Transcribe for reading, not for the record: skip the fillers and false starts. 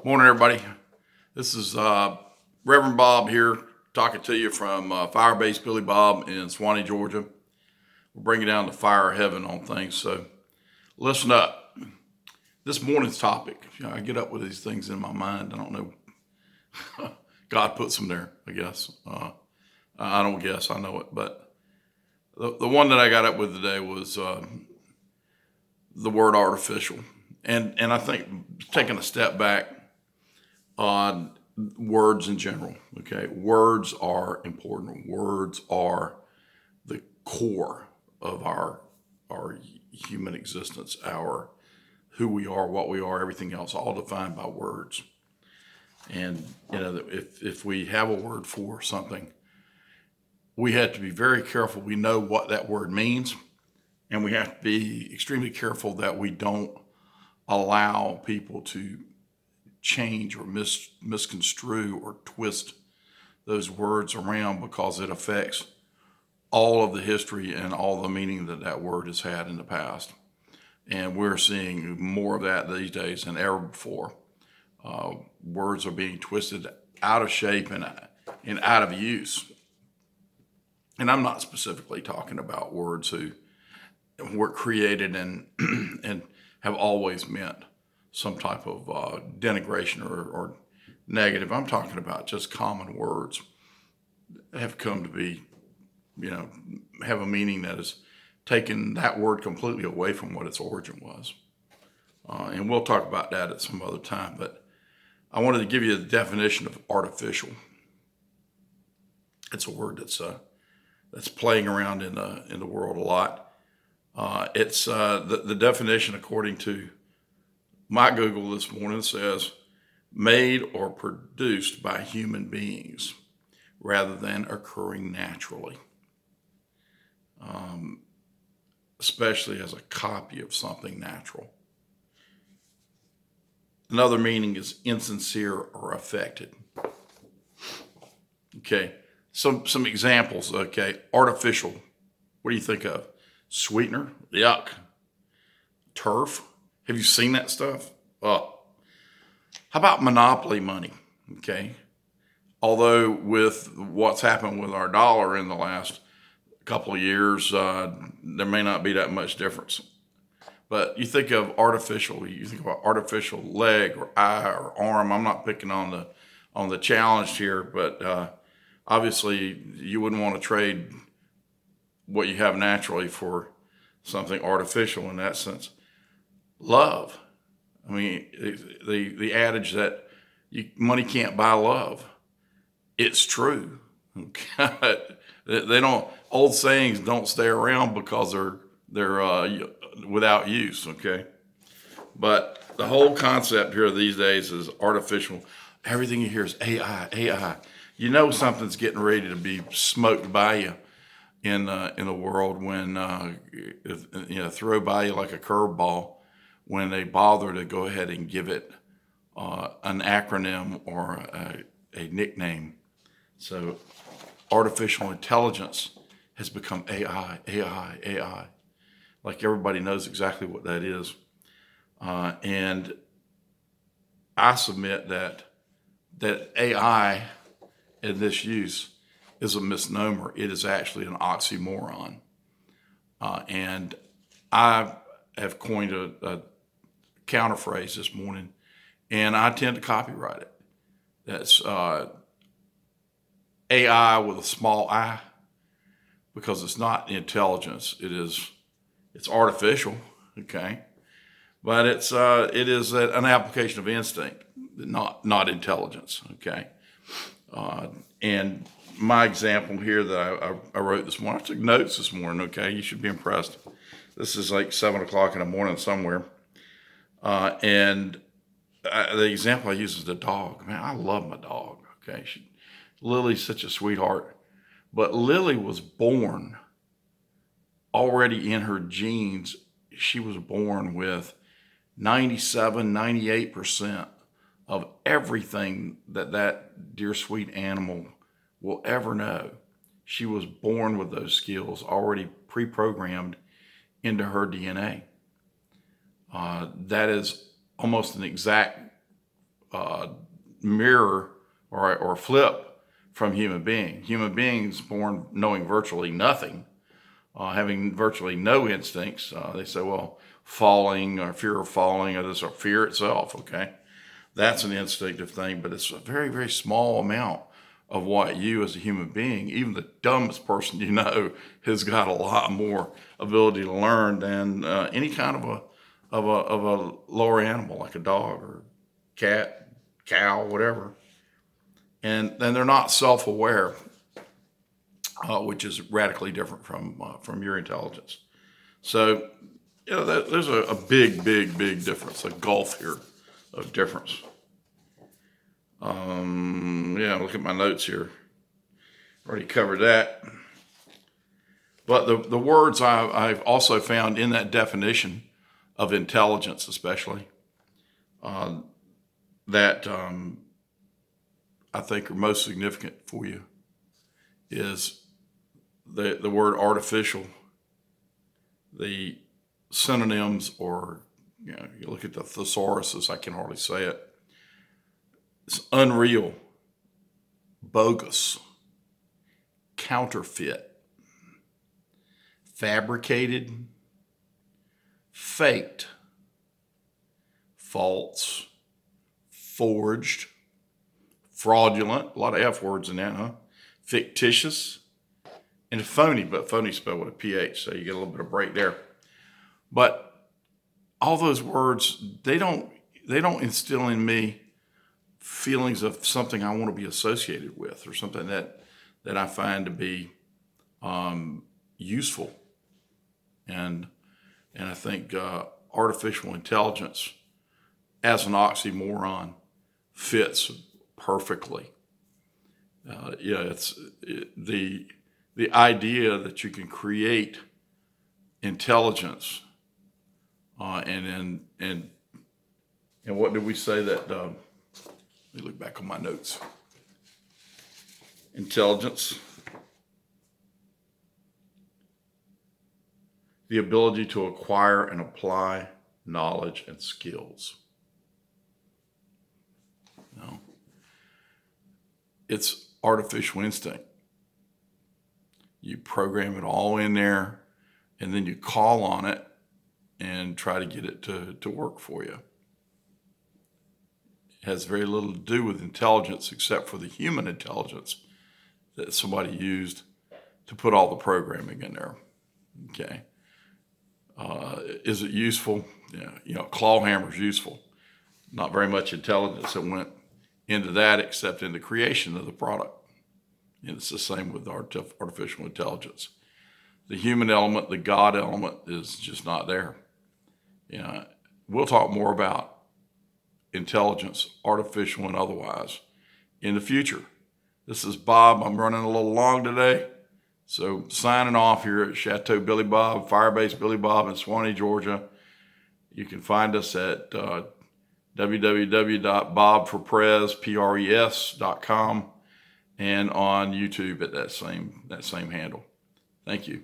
Morning, everybody. This is Reverend Bob here talking to you from Firebase Billy Bob in Swanee, Georgia. We're bringing down the fire of heaven on things, so listen up. This morning's topic, I get up with these things in my mind. I don't know. God puts them there, I guess. I don't guess, I know it. But the one that I got up with today was the word artificial. And I think taking a step back on words in general, okay? Words are important. Words are the core of our human existence, our who we are, what we are, everything else, all defined by words. And if we have a word for something, we have to be very careful. We know what that word means, and we have to be extremely careful that we don't allow people to change or misconstrue or twist those words around, because it affects all of the history and all the meaning that word has had in the past. And we're seeing more of that these days than ever before. Words are being twisted out of shape and out of use. And I'm not specifically talking about words who were created and and have always meant some type of denigration or negative. I'm talking about just common words that have come to be, have a meaning that has taken that word completely away from what its origin was. And we'll talk about that at some other time. But I wanted to give you the definition of artificial. It's a word that's playing around in the world a lot. It's the definition, according to my Google this morning, says made or produced by human beings rather than occurring naturally, especially as a copy of something natural. Another meaning is insincere or affected. Okay, some examples. Okay, artificial. What do you think of? Sweetener, yuck. Turf. Have you seen that stuff? How about monopoly money? Okay. Although with what's happened with our dollar in the last couple of years, there may not be that much difference. But you think of artificial, you think about artificial leg or eye or arm. I'm not picking on the challenged here, but obviously you wouldn't want to trade what you have naturally for something artificial in that sense. Love. I mean, the adage that money can't buy love. It's true. They don't. Old sayings don't stay around because they're without use. Okay, but the whole concept here these days is artificial. Everything you hear is AI. AI. You know something's getting ready to be smoked by you in the world when throw by you like a curveball when they bother to go ahead and give it an acronym or a nickname. So artificial intelligence has become AI, AI, AI. Like everybody knows exactly what that is. And I submit that AI in this use is a misnomer. It is actually an oxymoron. And I have coined a counterphrase this morning, and I tend to copyright it. That's AI with a small I, because it's not intelligence. It's artificial, okay? But it is an application of instinct, not intelligence, okay? And my example here that I wrote this morning, I took notes this morning, okay? You should be impressed. This is like 7 o'clock in the morning somewhere. And the example I use is the dog. Man, I love my dog, okay? Lily's such a sweetheart. But Lily was born already in her genes. She was born with 97, 98% of everything that dear sweet animal will ever know. She was born with those skills already pre-programmed into her DNA. That is almost an exact mirror or flip from human being. Human beings born knowing virtually nothing, having virtually no instincts. They say, well, falling or fear of falling or this or fear itself, okay? That's an instinctive thing, but it's a very, very small amount of what you as a human being, even the dumbest person you know, has got a lot more ability to learn than any kind of a lower animal like a dog or cat, cow, whatever. And then they're not self-aware, which is radically different from your intelligence. So, there's a big, big, big difference, a gulf here of difference. Look at my notes here. Already covered that. But the words I've also found in that definition of intelligence, especially, that I think are most significant for you is the word artificial, the synonyms, or you look at the thesauruses, I can hardly say it. It's unreal, bogus, counterfeit, fabricated, faked, false, forged, fraudulent, a lot of F words in that, huh? Fictitious, and phony, but phony spelled with a PH, so you get a little bit of break there. But all those words, they don't instill in me feelings of something I want to be associated with, or something that I find to be useful. And I think artificial intelligence as an oxymoron fits perfectly. It's the idea that you can create intelligence, and what did we say that? Let me look back on my notes. Intelligence, the ability to acquire and apply knowledge and skills. No, it's artificial instinct. You program it all in there, and then you call on it and try to get it to work for you. It has very little to do with intelligence except for the human intelligence that somebody used to put all the programming in there. Okay. Is it useful? Yeah, claw hammer's useful. Not very much intelligence that went into that except in the creation of the product. And it's the same with artificial intelligence. The human element, the God element, is just not there. We'll talk more about intelligence, artificial and otherwise, in the future. This is Bob. I'm running a little long today. So signing off here at Chateau Billy Bob, Firebase Billy Bob in Swanee, Georgia. You can find us at www.bobforpres.com and on YouTube at that same handle. Thank you.